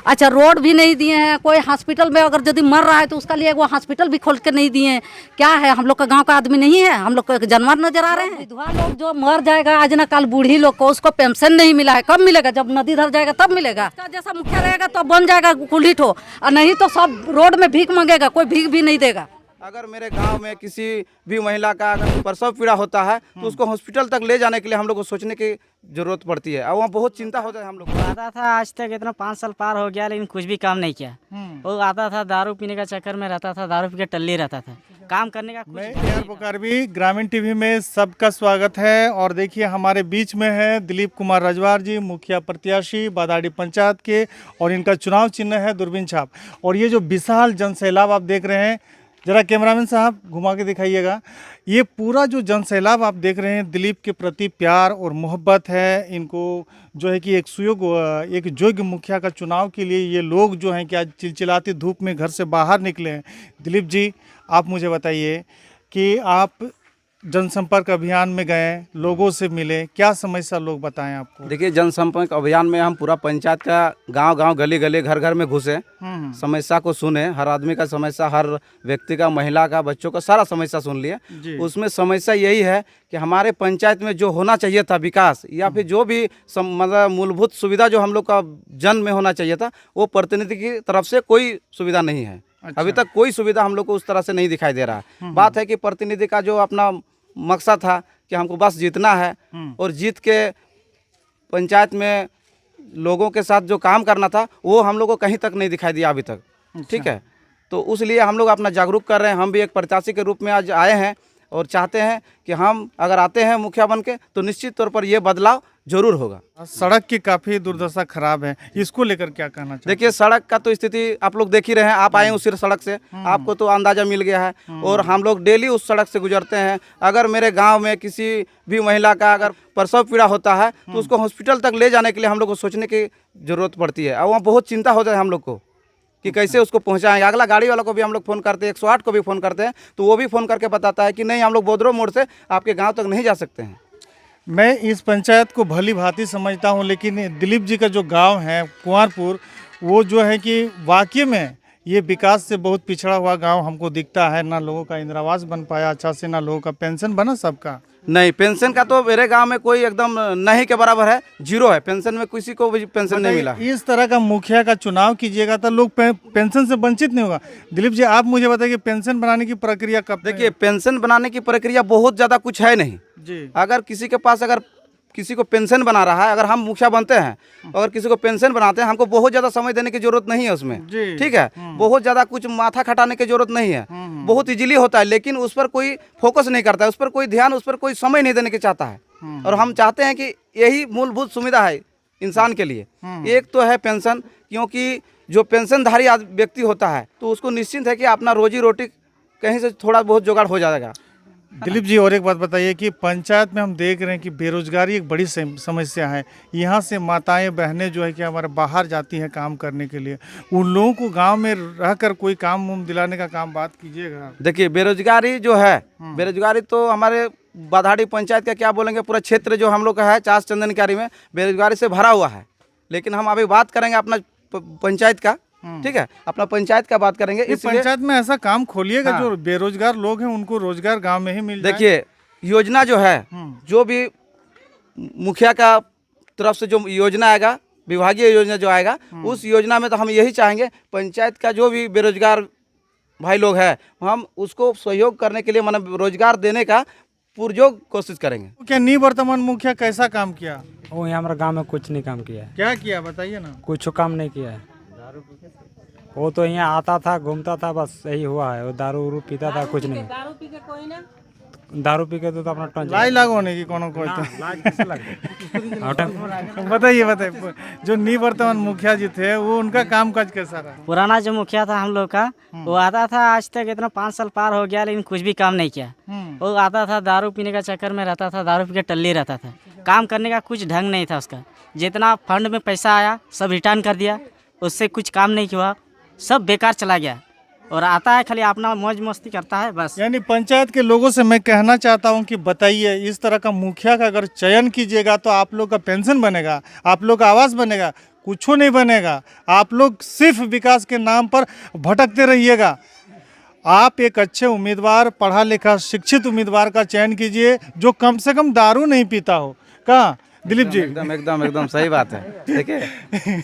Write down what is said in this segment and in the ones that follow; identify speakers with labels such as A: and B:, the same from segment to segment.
A: अच्छा रोड भी नहीं दिए हैं, कोई हॉस्पिटल में अगर यदि मर रहा है तो उसका लिए वो हॉस्पिटल भी खोल के नहीं दिए हैं। क्या है, हम लोग का गांव का आदमी नहीं है, हम लोग को जानवर नजर आ रहे हैं। विधवा लोग जो मर जाएगा आज ना कल, बूढ़ी लोग को उसको पेंशन नहीं मिला है, कब मिलेगा? जब नदी धर जाएगा तब मिलेगा। जैसा मुखिया रहेगा तो बन जाएगा कुल्ही ठो, और नहीं तो सब रोड में भीख मांगेगा, कोई भीख भी नहीं देगा।
B: अगर मेरे गांव में किसी भी महिला का अगर प्रसव पीड़ा होता है तो उसको हॉस्पिटल तक ले जाने के लिए हम लोग को सोचने की जरूरत पड़ती है, और वहाँ बहुत चिंता होता है हम लोग को।
C: आता था आज तक इतना 5 साल पार हो गया लेकिन कुछ भी काम नहीं किया। वो आता था दारू पीने का चक्कर में रहता था, दारू पी के टल्ली रहता था, काम करने का कुछ
D: मैं AR पुकारवी, ग्रामीण टीवी में सबका स्वागत है। और देखिए हमारे बीच में है दिलीप कुमार रजवार जी, मुखिया प्रत्याशी बादाड़ी पंचायत के, और इनका चुनाव चिन्ह है दूरबीन छाप। और ये जो विशाल जनसैलाब आप देख रहे हैं, जरा कैमरामैन साहब घुमा के दिखाइएगा, ये पूरा जो जनसैलाब आप देख रहे हैं दिलीप के प्रति प्यार और मोहब्बत है। इनको जो है कि एक योग्य मुखिया का चुनाव के लिए ये लोग जो हैं कि आज चिलचिलाती धूप में घर से बाहर निकले हैं। दिलीप जी, आप मुझे बताइए कि आप जनसंपर्क अभियान में गए, लोगों से मिले, क्या समस्या लोग बताएं आपको?
B: देखिए, जनसंपर्क अभियान में हम पूरा पंचायत का गांव-गांव, गली-गली, घर-घर में घुसे, समस्या को सुने, हर आदमी का समस्या, हर व्यक्ति का, महिला का, बच्चों का सारा समस्या सुन लिए। उसमें समस्या यही है कि हमारे पंचायत में जो होना चाहिए था विकास, या फिर जो भी मतलब मूलभूत सुविधा जो हम लोग का जन में होना चाहिए था, वो प्रतिनिधि की तरफ से कोई सुविधा नहीं है। अच्छा। अभी तक कोई सुविधा हम लोग को उस तरह से नहीं दिखाई दे रहा है। बात है कि प्रतिनिधि का जो अपना मकसद था कि हमको बस जीतना है, और जीत के पंचायत में लोगों के साथ जो काम करना था वो हम लोग को कहीं तक नहीं दिखाई दिया अभी तक। अच्छा। ठीक है, तो उसलिए हम लोग अपना जागरूक कर रहे हैं। हम भी एक प्रत्याशी के रूप में आज आए हैं और चाहते हैं कि हम अगर आते हैं मुखिया बन के तो निश्चित तौर पर ये बदलाव जरूर होगा।
D: सड़क की काफी दुर्दशा खराब है, इसको लेकर क्या कहना चाहिए?
B: देखिए, सड़क का तो स्थिति आप लोग देख ही रहे हैं, आप आए उसी सड़क से, आपको तो अंदाजा मिल गया है, और हम लोग डेली उस सड़क से गुजरते हैं। अगर मेरे गांव में किसी भी महिला का अगर प्रसव पीड़ा होता है तो उसको हॉस्पिटल तक ले जाने के लिए हम लोग को सोचने की जरूरत पड़ती है, और वहाँ बहुत चिंता होता है हम लोग को कि कैसे उसको पहुंचाएंगे। अगला गाड़ी वाला को भी हम लोग फ़ोन करते हैं, 108 को भी फ़ोन करते हैं, तो वो भी फ़ोन करके बताता है कि नहीं, हम लोग बोदरो मोड़ से आपके गांव तक नहीं जा सकते हैं।
D: मैं इस पंचायत को भली भांति समझता हूं, लेकिन दिलीप जी का जो गांव है कुंवरपुर, वो जो है कि वाकई में ये विकास से बहुत पिछड़ा हुआ गांव हमको दिखता है। ना लोगों का इंदिरा आवास बन पाया अच्छा से, ना लोगों का पेंशन बना सबका।
B: नहीं, पेंशन का तो मेरे गांव में कोई एकदम नहीं के बराबर है, जीरो है। पेंशन में किसी को भी पेंशन नहीं मिला।
D: इस तरह का मुखिया का चुनाव कीजिएगा तो लोग पेंशन से वंचित नहीं होगा। दिलीप जी, आप मुझे बताइए पेंशन बनाने की प्रक्रिया कब?
B: देखिए, पेंशन बनाने की प्रक्रिया बहुत ज़्यादा कुछ है नहीं
D: जी।
B: अगर किसी के पास अगर किसी को पेंशन बना रहा है, अगर हम मुखिया बनते हैं, अगर किसी को पेंशन बनाते हैं, हमको बहुत ज़्यादा समय देने की जरूरत नहीं है उसमें। ठीक है, बहुत ज़्यादा कुछ माथा खटाने की जरूरत नहीं है, बहुत इजीली होता है, लेकिन उस पर कोई फोकस नहीं करता है, उस पर कोई ध्यान, उस पर कोई समय नहीं देने की चाहता है। और हम चाहते हैं कि यही मूलभूत सुविधा है इंसान के लिए। एक तो है पेंशन, क्योंकि जो पेंशनधारी व्यक्ति होता है तो उसको निश्चिंत है कि अपना रोजी रोटी कहीं से थोड़ा बहुत जुगाड़ हो जाएगा।
D: दिलीप जी, और एक बात बताइए कि पंचायत में हम देख रहे हैं कि बेरोजगारी एक बड़ी समस्या है। यहाँ से माताएं बहनें जो है कि हमारे बाहर जाती हैं काम करने के लिए, उन लोगों को गांव में रहकर कोई काम दिलाने का काम बात कीजिएगा।
B: देखिए, बेरोजगारी जो है, बेरोजगारी तो हमारे बादाड़ी पंचायत का क्या बोलेंगे, पूरा क्षेत्र जो हम लोग का है चास चंदनकारी में बेरोजगारी से भरा हुआ है। लेकिन हम अभी बात करेंगे अपना पंचायत का, ठीक है, अपना पंचायत का बात करेंगे।
D: इस पंचायत में ऐसा काम खोलिएगा जो बेरोजगार लोग हैं उनको रोजगार गांव में ही मिल जाए।
B: देखिए, योजना जो है, जो भी मुखिया का तरफ से जो योजना आएगा, विभागीय योजना जो आएगा, उस योजना में तो हम यही चाहेंगे पंचायत का जो भी बेरोजगार भाई लोग हैं, हम उसको सहयोग करने के लिए, मतलब रोजगार देने का पुरजोर कोशिश करेंगे।
D: क्या निवर्तमान मुखिया कैसा काम किया?
E: वो यहाँ हमारे गांव में कुछ नहीं काम किया है।
D: क्या किया बताइए ना।
E: कुछ काम नहीं किया है। वो तो यहाँ आता था, घूमता था, बस यही हुआ है। वो दारू उरू पीता था, कुछ नहीं। दारू पी के कोई ना, दारू पी के तो अपना टंच
D: लाई लागो नहीं कि कोनो कोई बताइए जो निवर्तमान मुखिया जी थे वो उनका काम काज कैसा रहा?
C: पुराना जो मुखिया था हम लोग का, वो आता था आज तक इतना 5 साल पार हो गया लेकिन कुछ भी काम नहीं किया। वो आता था दारू पीने का चक्कर में रहता था, दारू पी के टल्ली रहता था, काम करने का कुछ ढंग नहीं था उसका। जितना फंड में पैसा आया सब रिटर्न कर दिया, उससे कुछ काम नहीं हुआ, सब बेकार चला गया। और आता है खाली अपना मौज मस्ती करता है बस।
D: यानी पंचायत के लोगों से मैं कहना चाहता हूं कि बताइए, इस तरह का मुखिया का अगर चयन कीजिएगा तो आप लोग का पेंशन बनेगा, आप लोग का आवास बनेगा, कुछ नहीं बनेगा। आप लोग सिर्फ विकास के नाम पर भटकते रहिएगा। आप एक अच्छे उम्मीदवार, पढ़ा लिखा शिक्षित उम्मीदवार का चयन कीजिए जो कम से कम दारू नहीं पीता हो। कहाँ दिलीप जी?
B: एकदम एकदम एकदम सही बात है। देखिए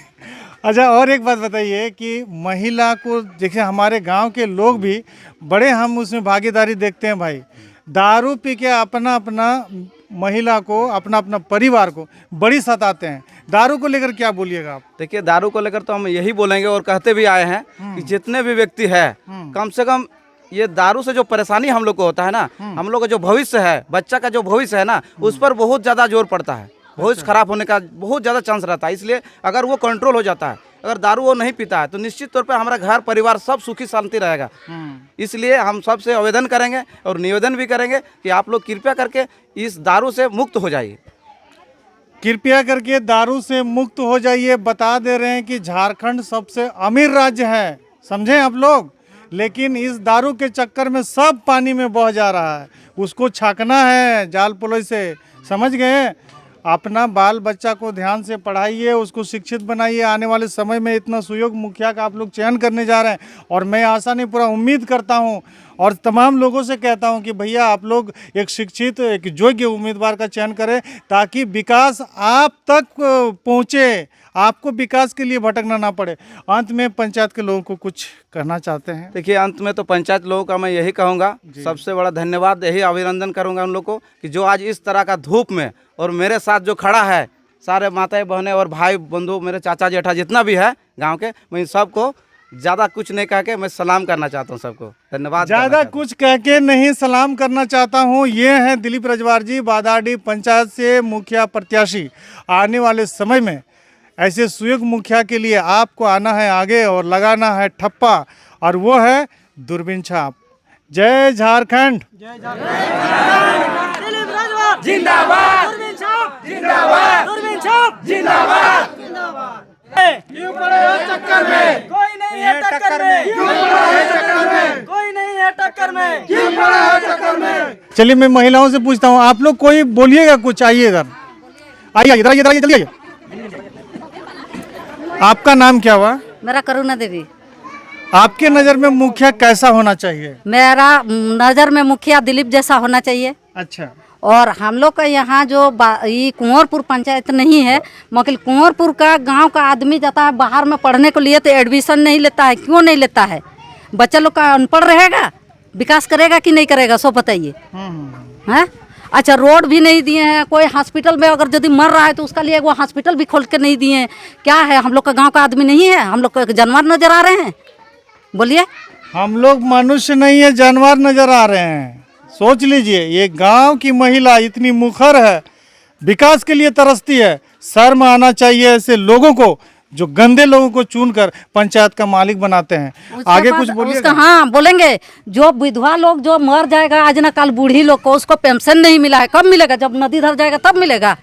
D: अच्छा, और एक बात बताइए कि महिला को देखिए, हमारे गांव के लोग भी बड़े हम उसमें भागीदारी देखते हैं भाई। दारू पी के अपना अपना महिला को, अपना अपना परिवार को बड़ी सताते हैं। दारू को लेकर क्या बोलिएगा आप?
B: देखिए, दारू को लेकर तो हम यही बोलेंगे और कहते भी आए हैं कि जितने भी व्यक्ति है कम से कम ये दारू से जो परेशानी हम लोग को होता है ना, हम लोग का जो भविष्य है, बच्चा का जो भविष्य है ना, उस पर बहुत ज़्यादा जोर पड़ता है। भविष्य खराब होने का बहुत ज़्यादा चांस रहता है। इसलिए अगर वो कंट्रोल हो जाता है, अगर दारू वो नहीं पीता है, तो निश्चित तौर पर हमारा घर परिवार सब सुखी शांति रहेगा। इसलिए हम सबसे आवेदन करेंगे और निवेदन भी करेंगे कि आप लोग कृपया करके इस दारू से मुक्त हो जाइए।
D: कृपया करके दारू से मुक्त हो जाइए। बता दे रहे हैं कि झारखंड सबसे अमीर राज्य है, समझें आप लोग, लेकिन इस दारू के चक्कर में सब पानी में बह जा रहा है। उसको छाकना है जाल पुलोई से, समझ गए? अपना बाल बच्चा को ध्यान से पढ़ाइए, उसको शिक्षित बनाइए। आने वाले समय में इतना सुयोग्य मुखिया का आप लोग चयन करने जा रहे हैं, और मैं आशा नहीं पूरा उम्मीद करता हूं और तमाम लोगों से कहता हूं कि भैया आप लोग एक शिक्षित, एक योग्य उम्मीदवार का चयन करें ताकि विकास आप तक पहुंचे, आपको विकास के लिए भटकना ना पड़े। अंत में पंचायत के लोगों को कुछ कहना चाहते हैं?
B: देखिए, अंत में तो पंचायत लोगों का मैं यही कहूँगा, सबसे बड़ा धन्यवाद, यही अभिनंदन करूँगा उन लोग को कि जो आज इस तरह का धूप में और मेरे साथ जो खड़ा है, सारे माताएं बहनें और भाई बंधु, मेरे चाचा जेठा जितना भी है गांव के, मैं इन सबको ज़्यादा कुछ नहीं कह के मैं सलाम करना चाहता हूँ। सबको धन्यवाद।
D: ज़्यादा कुछ कह के नहीं सलाम करना चाहता हूँ। ये हैं दिलीप रजवार जी, बादाडी पंचायत से मुखिया प्रत्याशी। आने वाले समय में ऐसे सुयोग्य मुखिया के लिए आपको आना है आगे और लगाना है ठप्पा, और वो है दूरबीन छाप। जय झारखंड, जय झारखंड,
F: जिंदाबाद, दूरबीन छाप जिंदाबाद, दूरबीन छाप जिंदाबाद।
D: क्यों पड़े हो चक्कर में?
F: कोई नहीं है टक्कर में, क्यों पड़े हो चक्कर में? कोई नहीं है टक्कर में, क्यों पड़े हो चक्कर में?
D: चलिए, मैं महिलाओं से पूछता हूँ, आप लोग कोई बोलिएगा कुछ? आइए इधर, आइए इधर, आइए जल्दी आइए। आपका नाम क्या हुआ?
A: मेरा करुणा देवी।
D: आपके नज़र में मुखिया कैसा होना चाहिए?
A: मेरा नज़र में मुखिया दिलीप जैसा होना चाहिए।
D: अच्छा,
A: और हम लोग का यहाँ जो ये कुंवरपुर पंचायत नहीं है, मगर कुंवरपुर का गांव का आदमी जाता है बाहर में पढ़ने को लिए तो एडमिशन नहीं लेता है। क्यों नहीं लेता है? बच्चा लोग का अनपढ़ रहेगा, विकास करेगा कि नहीं करेगा, सो बताइए। हैं? अच्छा, रोड भी नहीं दिए हैं। कोई हॉस्पिटल में अगर यदि मर रहा है तो उसका लिए वो हॉस्पिटल भी खोल के नहीं दिए हैं। क्या है, हम लोग का गाँव का आदमी नहीं है? हम लोग को जानवर नजर आ रहे हैं? बोलिए।
D: हम लोग मनुष्य नहीं है, जानवर नजर आ रहे हैं। सोच लीजिए, ये गांव की महिला इतनी मुखर है, विकास के लिए तरसती है। शर्म आना चाहिए ऐसे लोगों को जो गंदे लोगों को चुनकर पंचायत का मालिक बनाते हैं। आगे कुछ बोलिए।
A: हाँ, बोलेंगे। जो विधवा लोग जो मर जाएगा आज ना कल, बूढ़ी लोग को उसको पेंशन नहीं मिला है, कब मिलेगा? जब नदी धर जाएगा तब मिलेगा।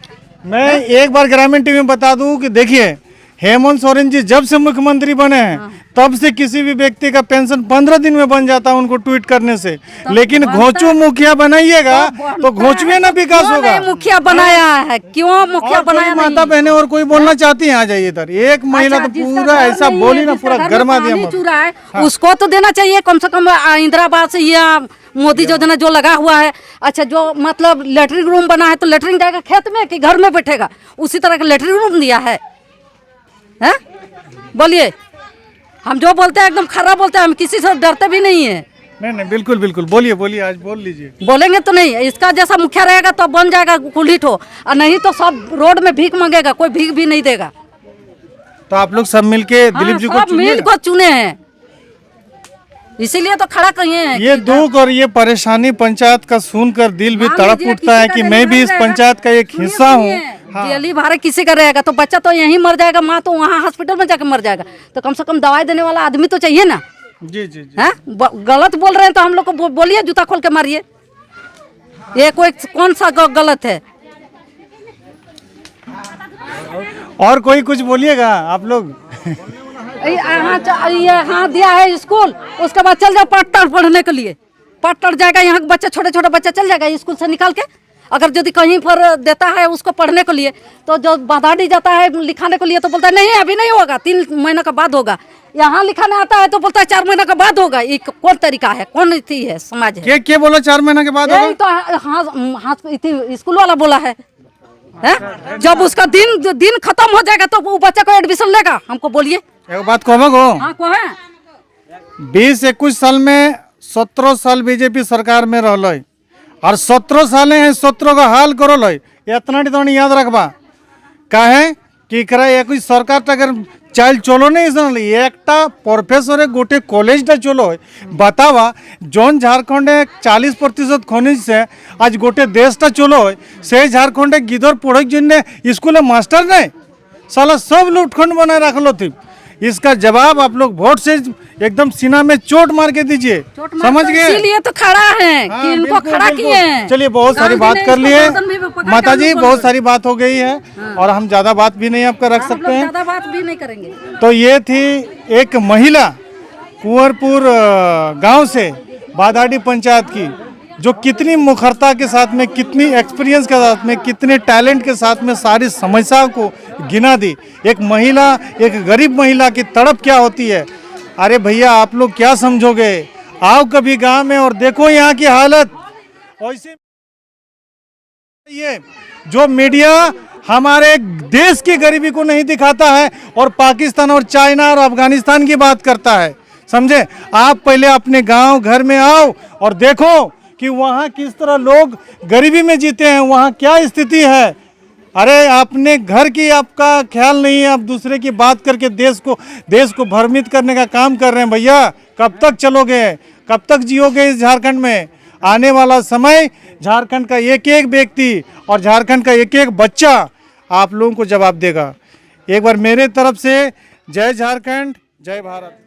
D: मैं एक बार ग्रामीण टीवी में बता दूं कि देखिए, हेमंत सोरेन जी जब से मुख्यमंत्री बने हैं तब से किसी भी व्यक्ति का पेंशन 15 दिन में बन जाता है उनको ट्वीट करने से। लेकिन घोंचू मुखिया बनाइएगा तो घोंचुए ना विकास होगा।
A: मुखिया बनाया है, क्यों मुखिया बनाया?
D: माता बहने और कोई बोलना चाहती हैं? आ जाइए इधर। एक महिला तो पूरा ऐसा बोली ना, पूरा गरमा दिया।
A: उसको तो देना चाहिए कम से कम। इंदिरा आवास या मोदी योजना जो लगा हुआ है, अच्छा जो मतलब लेटरिन रूम बना है तो लेटरिन जाएगा खेत में कि घर में बैठेगा? उसी तरह का लेटरिन रूम दिया है। हैं? बोलिए। हम जो बोलते हैं एकदम खराब बोलते हैं, हम किसी से डरते भी नहीं है।
D: नहीं, बिल्कुल बिल्कुल, बोलिए बोलिए, आज बोल लीजिए।
A: बोलेंगे तो नहीं, इसका जैसा मुखिया रहेगा तो बन जाएगा कुल्ही ठो, और नहीं तो सब रोड में भीख मांगेगा, कोई भीख भी नहीं देगा।
D: तो आप लोग सब मिलके दिलीप जी को
A: मिल को चुने हैं, इसीलिए तो खड़ा करिए हैं।
D: ये दुख और ये परेशानी पंचायत का सुनकर दिल भी तड़प उठता है कि मैं भी इस पंचायत का एक हिस्सा हूँ।
A: दिल्ली भाड़े किसी का रहेगा तो बच्चा तो यहीं मर जाएगा, माँ तो वहाँ हॉस्पिटल में जाकर मर जाएगा। तो कम से कम दवाई देने वाला आदमी तो चाहिए ना।
D: जी जी जी।
A: हैं? गलत बोल रहे हैं तो हम लोग को बोलिए, जूता खोल के मारिए। ये कोई कौन सा गलत है?
D: और कोई कुछ बोलिएगा आप लोग?
A: यहाँ दिया है स्कूल, उसके बाद चल जाओ पाटड़ पढ़ने के लिए। पाटड़ जाएगा, यहाँ के बच्चे छोटे छोटे बच्चे चल जाएगा स्कूल से निकाल के, अगर यदि कहीं पर देता है उसको पढ़ने के लिए, तो जो बादाड़ी जाता है लिखाने के लिए तो बोलता है नहीं अभी नहीं होगा, 3 महीने का बाद होगा। यहाँ लिखाने आता है तो बोलता है 4 महीने के बाद होगा। ये कौन तरीका है, कौन थी है समाज है?
D: क्या बोला 4 महीने के बाद
A: यही तो हाँ स्कूल वाला बोला है। जब उसका दिन खत्म हो जाएगा तो वो बच्चे को एडमिशन लेगा, हमको बोलिए।
D: एक बात कहबो गो,
A: हाँ को है
D: 20-21 साल में 17 साल बीजेपी सरकार में रहलो और 17 साल है 17 का हाल करो इतना तो याद रखबा काहे कि एक सरकार अगर चाइल चलो नहीं सुन एक प्रोफेसर गोटे कॉलेज चलो बतावा जौन झारखंड 40% खनिज से आज गोटे देश चलो से झारखंड गिदर पढ़े जिन स्कूल मास्टर नहीं साला सब लूटखंड बनाए रख लो थी। इसका जवाब आप लोग वोट से एकदम सीना में चोट मार के दीजिए, समझ गए?
A: इसीलिए तो खड़ा है कि इनको खड़ा किए हैं।
D: चलिए बहुत सारी बात कर लिए माता जी, बहुत सारी बात हो गई है और हम ज्यादा बात भी नहीं आपका रख सकते हैं,
A: ज्यादा बात भी नहीं करेंगे।
D: तो ये थी एक महिला कुंवरपुर गांव से बादाड़ी पंचायत की, जो कितनी मुखरता के साथ में, कितनी एक्सपीरियंस के साथ में, कितने टैलेंट के साथ में सारी समस्याओं को गिना दी। एक महिला, एक गरीब महिला की तड़प क्या होती है। अरे भैया आप लोग क्या समझोगे, आओ कभी गांव में और देखो यहाँ की हालत। ऐसे ये जो मीडिया हमारे देश की गरीबी को नहीं दिखाता है और पाकिस्तान और चाइना और अफगानिस्तान की बात करता है, समझे? आप पहले अपने गांव घर में आओ और देखो कि वहाँ किस तरह लोग गरीबी में जीते हैं, वहाँ क्या स्थिति है। अरे अपने घर की आपका ख्याल नहीं है, आप दूसरे की बात करके देश को भ्रमित करने का काम कर रहे हैं। भैया कब तक चलोगे, कब तक जियोगे इस झारखंड में? आने वाला समय झारखंड का एक एक व्यक्ति और झारखंड का एक एक बच्चा आप लोगों को जवाब देगा। एक बार मेरे तरफ से जय झारखंड, जय भारत।